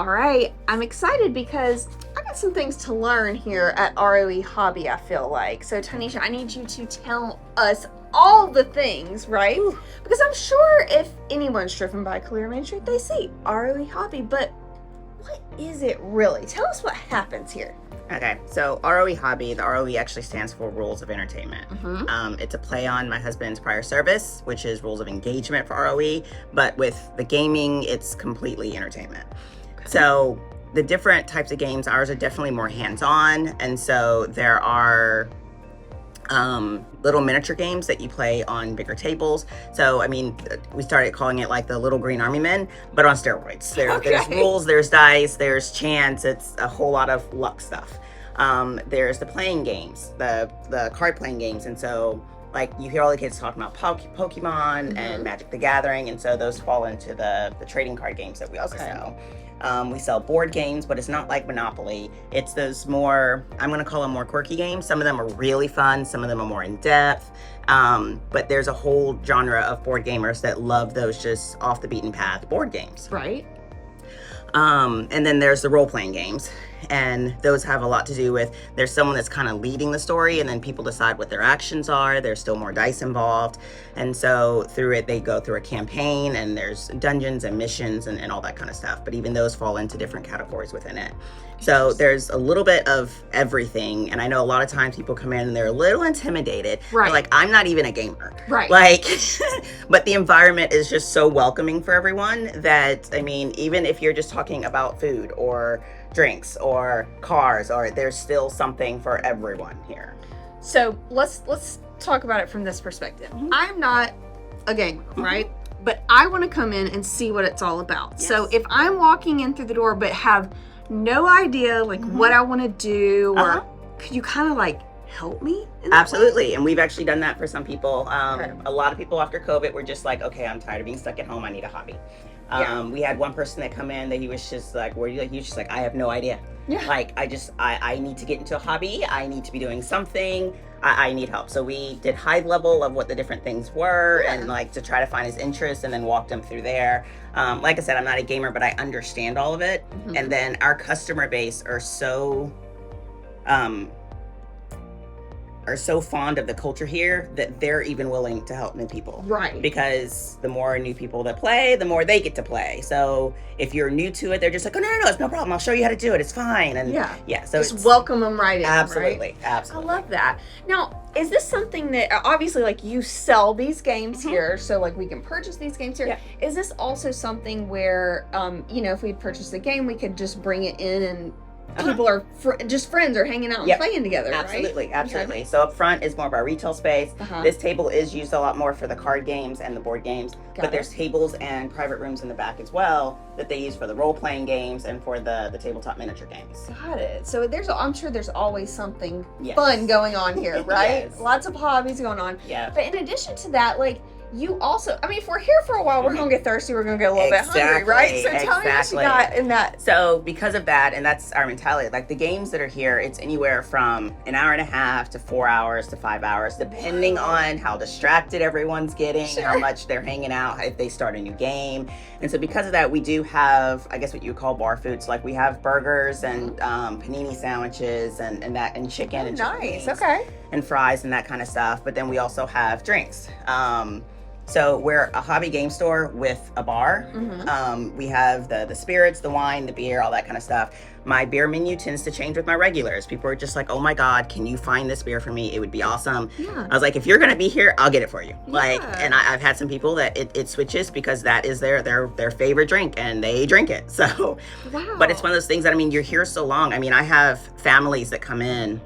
All right, I'm excited because I got some things to learn here at R.O.E. Hobby, I feel like. So, Tanisha, I need you to tell us all the things, right? Ooh. Because I'm sure if anyone's driven by Calera Main Street, they see R.O.E. Hobby, but what is it really? Tell us what happens here. Okay, so R.O.E. Hobby, the R.O.E. actually stands for Rules of Entertainment. Mm-hmm. It's a play on my husband's prior service, which is Rules of Engagement for R.O.E., but with the gaming, it's completely entertainment. Okay. So the different types of games, ours are definitely more hands-on, and so there are little miniature games that you play on bigger tables. So, I mean, we started calling it like the Little Green Army Men, but on steroids. There's rules, there's dice, there's chance. It's a whole lot of luck stuff. There's the playing games, the card playing games. And so, like, you hear all the kids talking about Pokemon and Magic the Gathering. And so those fall into the trading card games that we also sell. We sell board games, but it's not like Monopoly. It's those more, I'm going to call them more quirky games. Some of them are really fun. Some of them are more in depth. But there's a whole genre of board gamers that love those just off the beaten path board games. Right. And then there's the role-playing games. And those have a lot to do with, there's someone that's kind of leading the story, and then people decide what their actions are. There's still more dice involved. And so through it, they go through a campaign, and there's dungeons and missions and all that kind of stuff. But even those fall into different categories within it. So there's a little bit of everything. And I know a lot of times people come in and they're a little intimidated. Right. They're like, I'm not even a gamer. Right. Like, but the environment is just so welcoming for everyone that, I mean, even if you're just talking about food or drinks or cars, or there's still something for everyone here. So let's talk about it from this perspective. I'm not a gamer, right? But I want to come in and see what it's all about. Yes. So if I'm walking in through the door but have no idea like what I want to do, or could you kind of like help me in that Absolutely. way? And we've actually done that for some people. Okay. A lot of people after COVID were just like, okay, I'm tired of being stuck at home. I need a hobby. We had one person that come in that he was just like, where you like? He was just like, I have no idea. Yeah. Like, I need to get into a hobby. I need to be doing something. I need help. So we did high level of what the different things were and like to try to find his interests and then walked him through there. Like I said, I'm not a gamer, but I understand all of it. And then our customer base are so fond of the culture here that they're even willing to help new people. Right. Because the more new people that play, the more they get to play. So if you're new to it, they're just like, oh, no, it's no problem. I'll show you how to do it. It's fine. And so just welcome them right in. Absolutely. Right? Absolutely. I love that. Now, is this something that obviously like you sell these games here, so like we can purchase these games here. Yeah. Is this also something where, if we purchase the game, we could just bring it in and people are just friends are hanging out and playing together, absolutely, right? Absolutely. So up front is more of our retail space. This table is used a lot more for the card games and the board games, but there's tables and private rooms in the back as well that they use for the role-playing games and for the tabletop miniature games. Got it. So I'm sure there's always something fun going on here, right? Lots of hobbies going on. Yeah. But in addition to that, like, you also, I mean, if we're here for a while, we're going to get thirsty, we're going to get a little bit hungry, right? So tell me what you got in that. So because of that, and that's our mentality, like the games that are here, it's anywhere from an hour and a half to 4 hours to 5 hours, depending on how distracted everyone's getting, how much they're hanging out, if they start a new game. And so because of that, we do have, I guess what you would call bar foods. Like we have burgers and panini sandwiches and chicken and chicken wings and fries and that kind of stuff. But then we also have drinks. So we're a hobby game store with a bar. We have the spirits, the wine, the beer, all that kind of stuff. My beer menu tends to change with my regulars. People are just like, oh my God, can you find this beer for me? It would be awesome. I was like, if you're gonna be here, I'll get it for you. Like, and I've had some people that it switches because that is their favorite drink and they drink it. So, but it's one of those things that, I mean, you're here so long. I mean, I have families that come in.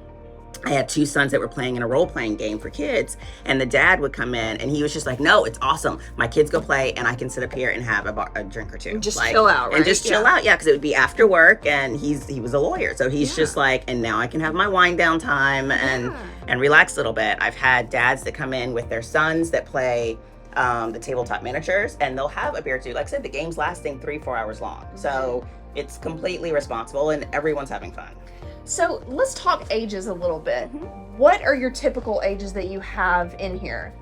I had 2 sons that were playing in a role-playing game for kids, and the dad would come in, and he was just like, no, it's awesome. My kids go play, and I can sit up here and have a drink or two. And just chill out, right? And just chill out, because it would be after work, and he was a lawyer, so he's just like, and now I can have my wind down time and relax a little bit. I've had dads that come in with their sons that play the tabletop miniatures, and they'll have a beer or two. Like I said, the game's lasting 3-4 hours long, so it's completely responsible, and everyone's having fun. So let's talk ages a little bit. What are your typical ages that you have in here?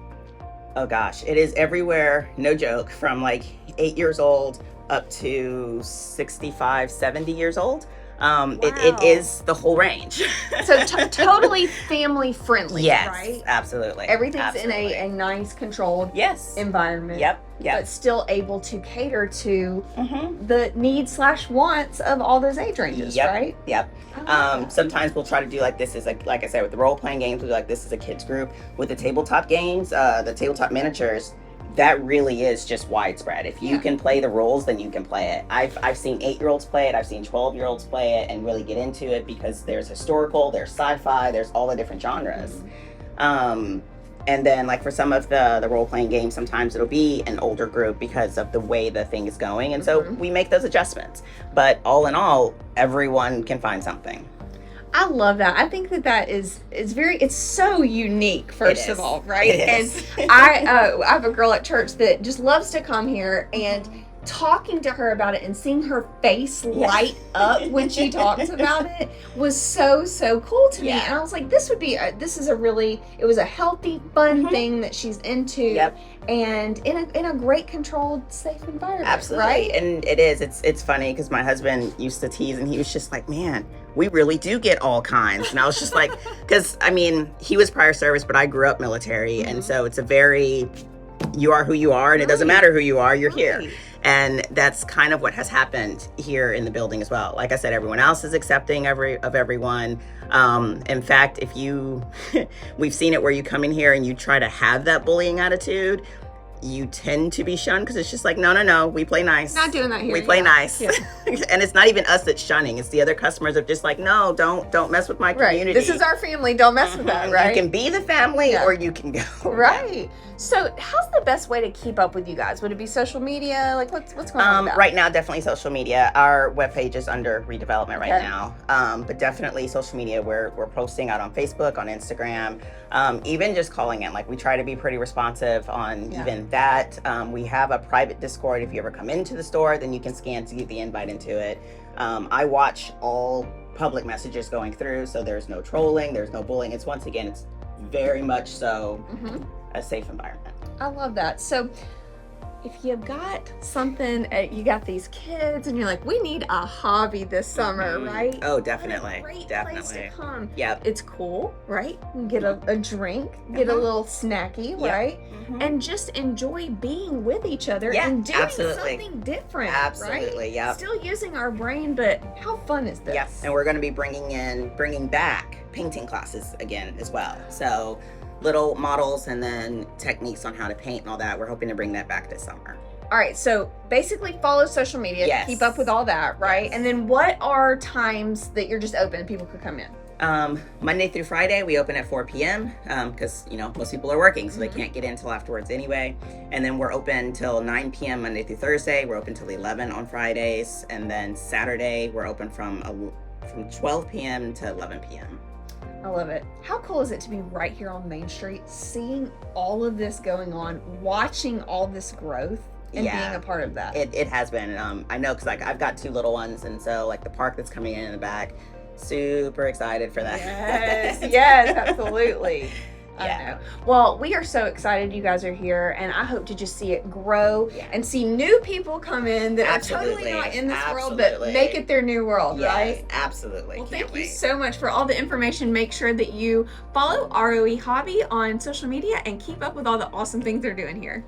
Oh gosh, it is everywhere, no joke, from like 8 years old up to 65, 70 years old. Wow. It is the whole range. So totally family friendly, Yes, right? absolutely. Everything's in a nice, controlled environment. Yep. But still able to cater to Mm-hmm. the needs/wants of all those age ranges, right? Yep. Sometimes we'll try to do like this is like I said, with the role-playing games, we'll do like this is a kids group. With the tabletop games, the tabletop miniatures, that really is just widespread. If you can play the roles, then you can play it. I've seen 8-year-olds play it. I've seen 12-year-olds play it and really get into it because there's historical, there's sci-fi, there's all the different genres. And then like for some of the role-playing games, sometimes it'll be an older group because of the way the thing is going. And so we make those adjustments. But all in all, everyone can find something. I love that. I think that is it's so unique, first of all, right? And I have a girl at church that just loves to come here, and talking to her about it and seeing her face light up when she talks about it was so cool to me. And I was like, this is it was a healthy, fun thing that she's into, and in a great, controlled, safe environment. Absolutely, right? And it is. It's funny because my husband used to tease, and he was just like, man, we really do get all kinds. And I was just like, because I mean, he was prior service, but I grew up military, and so it's a very, you are who you are, and it doesn't matter who you are, you're here. And that's kind of what has happened here in the building as well. Like I said, everyone else is accepting of everyone. In fact, if you, we've seen it where you come in here and you try to have that bullying attitude, you tend to be shunned because it's just like, no, we play nice. Not doing that here. We play nice. And it's not even us that's shunning. It's the other customers are just like, no, don't mess with my community. This is our family. Don't mess with that, right? You can be the family or you can go. Right. So how's the best way to keep up with you guys? Would it be social media? Like what's going on with that? Right now, definitely social media. Our webpage is under redevelopment right now. But definitely social media. We're posting out on Facebook, on Instagram, even just calling in. Like we try to be pretty responsive on even that. We have a private Discord. If you ever come into the store, then you can scan to get the invite into it. I watch all public messages going through, so there's no trolling, there's no bullying. It's very much so a safe environment. I love that. So if you've got something, you got these kids and you're like, we need a hobby this summer, right? Oh, definitely. What a great definitely. place to come. Yep. It's cool, right? You can get a drink, get a little snacky, right? And just enjoy being with each other and doing something different. Absolutely, right? yeah. Still using our brain, but how fun is this? Yep. And we're going to be bringing back painting classes again as well. So little models and then techniques on how to paint and all that. We're hoping to bring that back this summer. All right, so basically follow social media to keep up with all that, right? And then what are times that you're just open and people could come in? Monday through Friday, we open at 4 p.m. Because, most people are working, so they can't get in until afterwards anyway. And then we're open till 9 p.m. Monday through Thursday. We're open till 11 on Fridays. And then Saturday, we're open from 12 p.m. to 11 p.m. I love it. How cool is it to be right here on Main Street, seeing all of this going on, watching all this growth, and being a part of that? It has been. I know because I've got 2 little ones, and so the park that's coming in the back, super excited for that. Yes, absolutely. I know. Well, we are so excited you guys are here, and I hope to just see it grow and see new people come in that are totally not in this world, but make it their new world, right? Absolutely. Well, thank you so much for all the information. Make sure that you follow R.O.E. Hobby on social media and keep up with all the awesome things they're doing here.